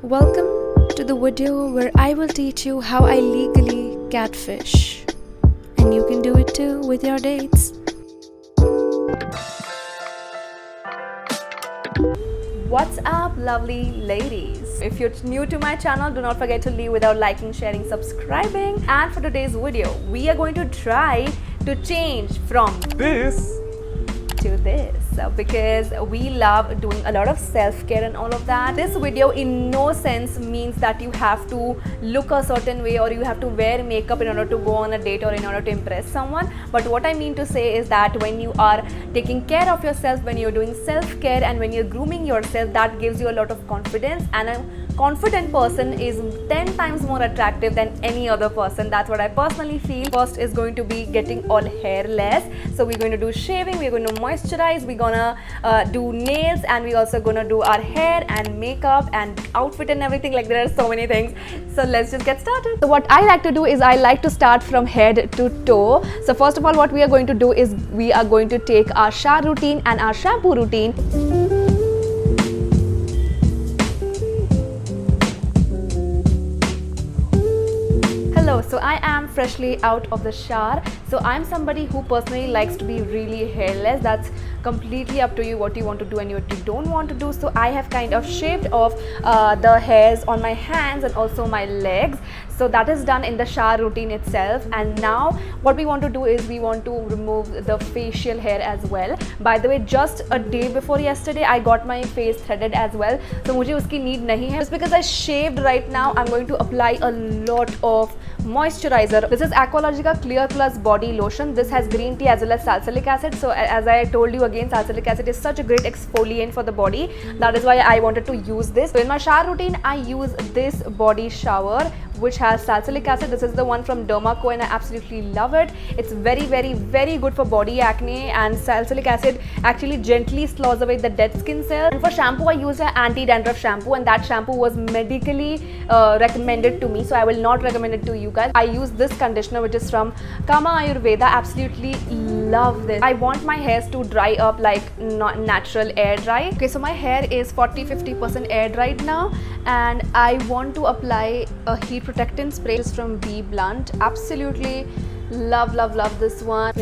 Welcome to the video where I will teach you how I legally catfish. And you can do it too with your dates. What's up, lovely ladies? If you're new to my channel, do not forget to leave without liking, sharing, subscribing. And for today's video, we are going to try to change from this to this because we love doing a lot of self-care and all of that. This video in no sense means that you have to look a certain way or you have to wear makeup in order to go on a date or in order to impress someone. But what I mean to say is that when you are taking care of yourself, when you're doing self-care and when you're grooming yourself, that gives you a lot of confidence, and a confident person is 10 times more attractive than any other person. That's what I personally feel. First is going to be getting all hairless. So we're going to do shaving, we're going to moisturize, we're gonna do nails, and we're also gonna do our hair and makeup and outfit and everything. Like, there are so many things. So let's just get started. So what I like to do is I like to start from head to toe. So first of all, what we are going to do is we are going to take our shower routine and our shampoo routine. Hello, so I am freshly out of the shower. So I'm somebody who personally likes to be really hairless. That's completely up to you what you want to do and what you don't want to do. So I have kind of shaved off the hairs on my hands and also my legs. So that is done in the shower routine itself. And now what we want to do is we want to remove the facial hair as well. By the way, just a day before yesterday I got my face threaded as well. So मुझे उसकी need नहीं है. Just because I shaved right now, I'm going to apply a lot of moisturizer. This is Aqualogica Clear Plus Body Lotion. This has green tea as well as salicylic acid. So as I told you again, salicylic acid is such a great exfoliant for the body. That is why I wanted to use this. So in my shower routine, I use this body shower which has salicylic acid. This is the one from Dermaco and I absolutely love it. It's very good for body acne, and salicylic acid actually gently slows away the dead skin cells. And for shampoo, I use an anti-dandruff shampoo, and that shampoo was medically recommended to me, so I will not recommend it to you guys. I use this conditioner which is from Kama Ayurveda. Absolutely love this. I want my hairs to dry up like natural air dry. Okay, so my hair is 40-50% air dried now, and I want to apply a heat protectant spray. This is from Be Blunt. Absolutely love this one.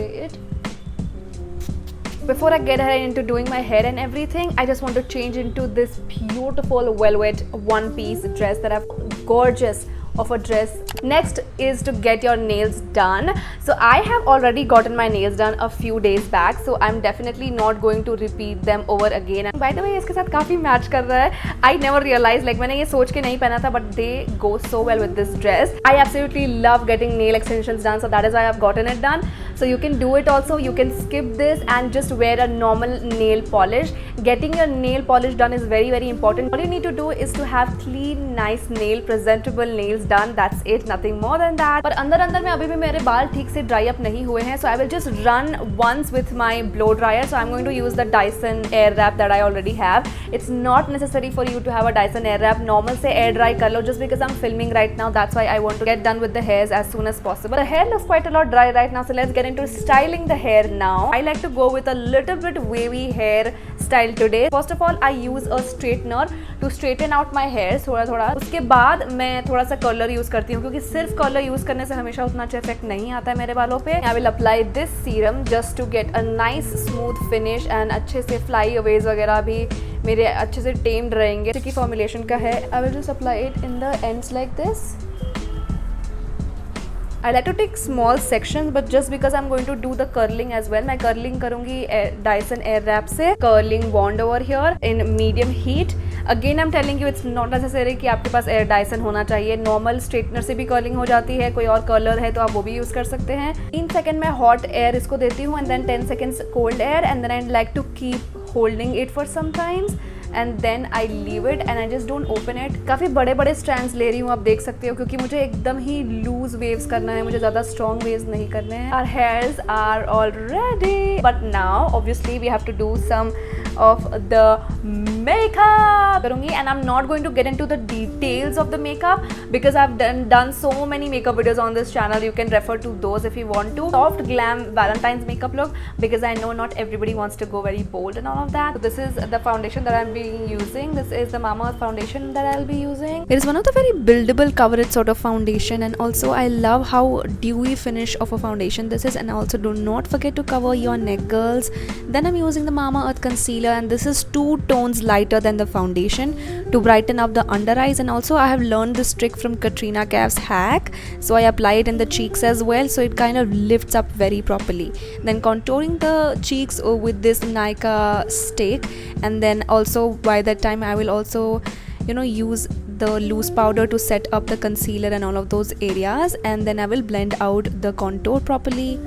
Before I get ahead into doing my hair and everything, I just want to change into this beautiful velvet one-piece dress that I've gorgeous of a dress. Next is to get your nails done. So I have already gotten my nails done a few days back, so I'm definitely not going to repeat them over again. And by the way, इसके साथ काफी match कर रहा है. I never realized, like मैंने ये सोच के नहीं पहना था, but they go so well with this dress. I absolutely love getting nail extensions done, so that is why I've gotten it done. So you can do it also. You can skip this and just wear a normal nail polish. Getting your nail polish done is very important. All you need to do is to have clean, nice nail, presentable nails done. That's it, nothing more than that. पर अंदर में अभी भी मेरे बाल ठीक से dry up नहीं हुए हैं, so I will just run once with my blow dryer. So I'm going to use the Dyson Airwrap that I already have. It's not necessary for you to have a Dyson Airwrap. Normal से air dry कर लो, just because I'm filming right now. That's why I want to get done with the hairs as soon as possible. The hair looks quite a lot dry right now, so let's get into styling the hair now. I like to go with a little bit wavy hair style today. First of all, I use a straightener to straighten out my hairs थोड़ा. उसके बाद मैं थोड़ा सा curler use करती हूँ, क्योंकि सिर्फ कर्लर यूज करने से हमेशा उतना अच्छा इफेक्ट नहीं आता है मेरे बालों पे. I will apply this serum just to get a nice smooth finish, and अच्छे से flyaways वगैरह भी मेरे अच्छे से tamed रहेंगे. की formulation का है. I will just apply it in the ends like this. I like to take small sections, but just because I'm going to do the curling as well, मैं curling करूँगी Dyson Airwrap से. Curling wand over here in medium heat. Again I'm telling you, it's not necessary कि आपके पास Dyson होना चाहिए. Normal straightener से भी curling हो जाती है. कोई और curler है तो आप वो भी यूज़ कर सकते हैं. 3 सेकेंड में hot air इसको देती हूँ, and then 10 seconds cold air, and then I'd like to keep holding it for some times. And then I leave it and I just don't open it. काफ़ी बड़े strands ले रही हूँ, आप देख सकते हो, क्योंकि मुझे एकदम ही loose waves करना है, मुझे ज़्यादा strong waves नहीं करने हैं. Our hairs are all ready, but now obviously we have to do some of the makeup करूँगी, and I'm not going to get into the details of the makeup because I've done so many makeup videos on this channel. You can refer to those if you want to. Soft glam Valentine's makeup look, because I know not everybody wants to go very bold and all of that. So this is the foundation that I'm using. This is the Mama Earth foundation that I'll be using. It is one of the very buildable coverage sort of foundation, and also I love how dewy finish of a foundation this is. And also do not forget to cover your neck, girls. Then I'm using the Mama Earth concealer, and this is 2 tones lighter than the foundation to brighten up the under eyes. And also I have learned this trick from Katrina Kaif's hack, so I apply it in the cheeks as well, so it kind of lifts up very properly. Then contouring the cheeks with this Nika stick, and then also by that time I will also use the loose powder to set up the concealer and all of those areas, and then I will blend out the contour properly.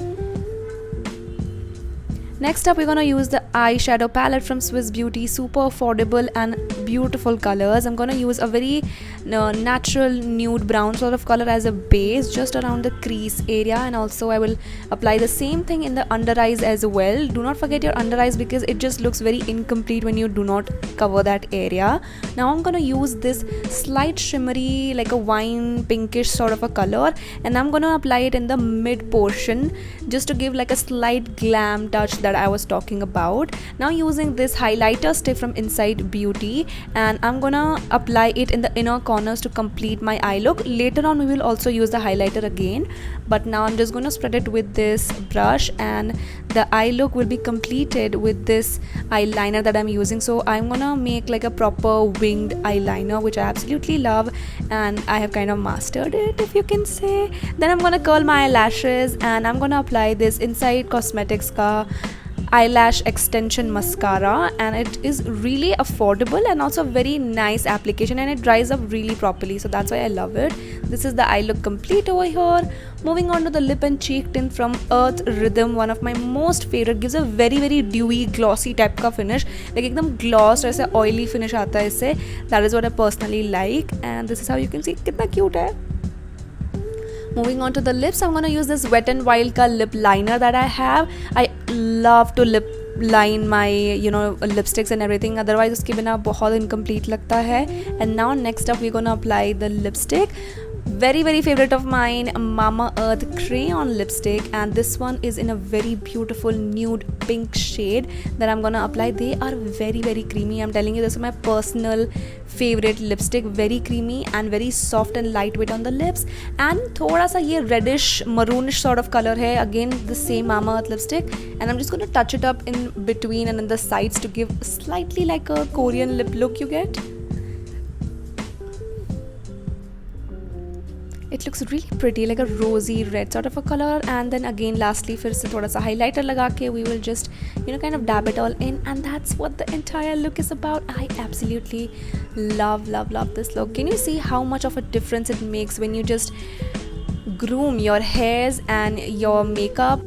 Next up, we're gonna use the eyeshadow palette from Swiss Beauty. Super affordable and beautiful colors. I'm gonna use a very natural nude brown sort of color as a base just around the crease area, and also I will apply the same thing in the under eyes as well. Do not forget your under eyes because it just looks very incomplete when you do not cover that area. Now I'm gonna use this slight shimmery, like a wine pinkish sort of a color, and I'm gonna apply it in the mid portion just to give like a slight glam touch that I was talking about. Now using this highlighter stick from Inside Beauty, and I'm gonna apply it in the inner corners to complete my eye look. Later on we will also use the highlighter again, but now I'm just gonna spread it with this brush, and the eye look will be completed with this eyeliner that I'm using. So I'm gonna make like a proper winged eyeliner, which I absolutely love, and I have kind of mastered it, if you can say. Then I'm gonna curl my eyelashes, and I'm gonna apply this Inside Cosmetics ka eyelash extension mascara, and it is really affordable and also very nice application, and it dries up really properly, so that's why I love it. This is the eye look complete over here. Moving on to the lip and cheek tint from Earth Rhythm, one of my most favorite. Gives a very dewy glossy type का finish, like एकदम gloss ऐसे oily finish आता है इससे. That is what I personally like, and this is how you can see कितना cute है. Moving on to the lips, I'm gonna use this Wet n Wild का lip liner that I have. I love to lip line my lipsticks and everything, otherwise उसके बिना बहुत incomplete लगता है. And now next up we're gonna apply the lipstick. Very favorite of mine, Mama Earth crayon lipstick, and this one is in a very beautiful nude pink shade that I'm gonna apply. They are very creamy. I'm telling you, this is my personal favorite lipstick. Very creamy and very soft and lightweight on the lips, and थोड़ा सा ये reddish maroonish sort of color है. Again the same Mama Earth lipstick, and I'm just gonna touch it up in between and in the sides to give slightly like a Korean lip look you get. It looks really pretty, like a rosy red sort of a color. And then again lastly फिर से थोड़ा सा highlighter लगा के we will just kind of dab it all in, and that's what the entire look is about. I absolutely love this look. Can you see how much of a difference it makes when you just groom your hairs and your makeup?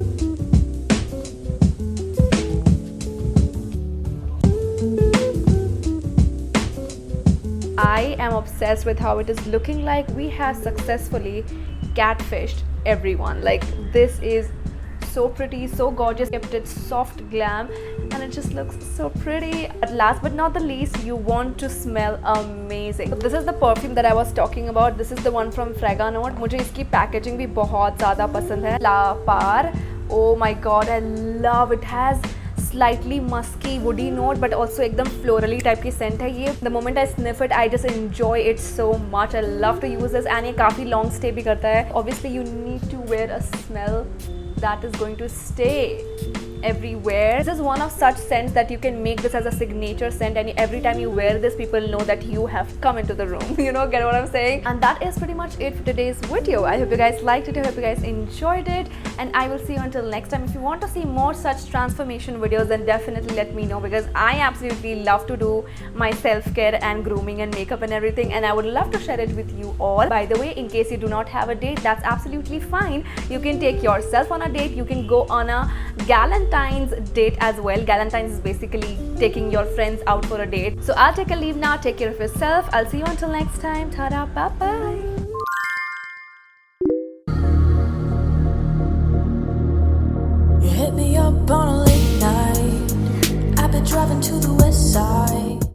I am obsessed with how it is looking like. We have successfully catfished everyone. Like, this is so pretty, so gorgeous. Kept it soft glam, and it just looks so pretty. But last but not the least, you want to smell amazing. So this is the perfume that I was talking about. This is the one from Fraga Note. मुझे इसकी packaging भी बहुत ज़्यादा पसंद है. La Par. Oh my god, I love it. Has slightly musky woody note, but also एकदम florally type की scent है ये. The moment I sniff it, I just enjoy it so much. I love to use this, and ये काफ़ी long stay भी करता है. Obviously you need to wear a smell that is going to stay everywhere. This is one of such scents that you can make this as a signature scent, and every time you wear this, people know that you have come into the room. Get what I'm saying? And that is pretty much it for today's video. I hope you guys liked it. I hope you guys enjoyed it, and I will see you until next time. If you want to see more such transformation videos, then definitely let me know, because I absolutely love to do my self-care and grooming and makeup and everything, and I would love to share it with you all. By the way, in case you do not have a date, that's absolutely fine. You can take yourself on a date. You can go on a Valentines date as well. Valentines is basically taking your friends out for a date. So I'll take a leave now. Take care of yourself. I'll see you until next time. Ta-da, bye-bye.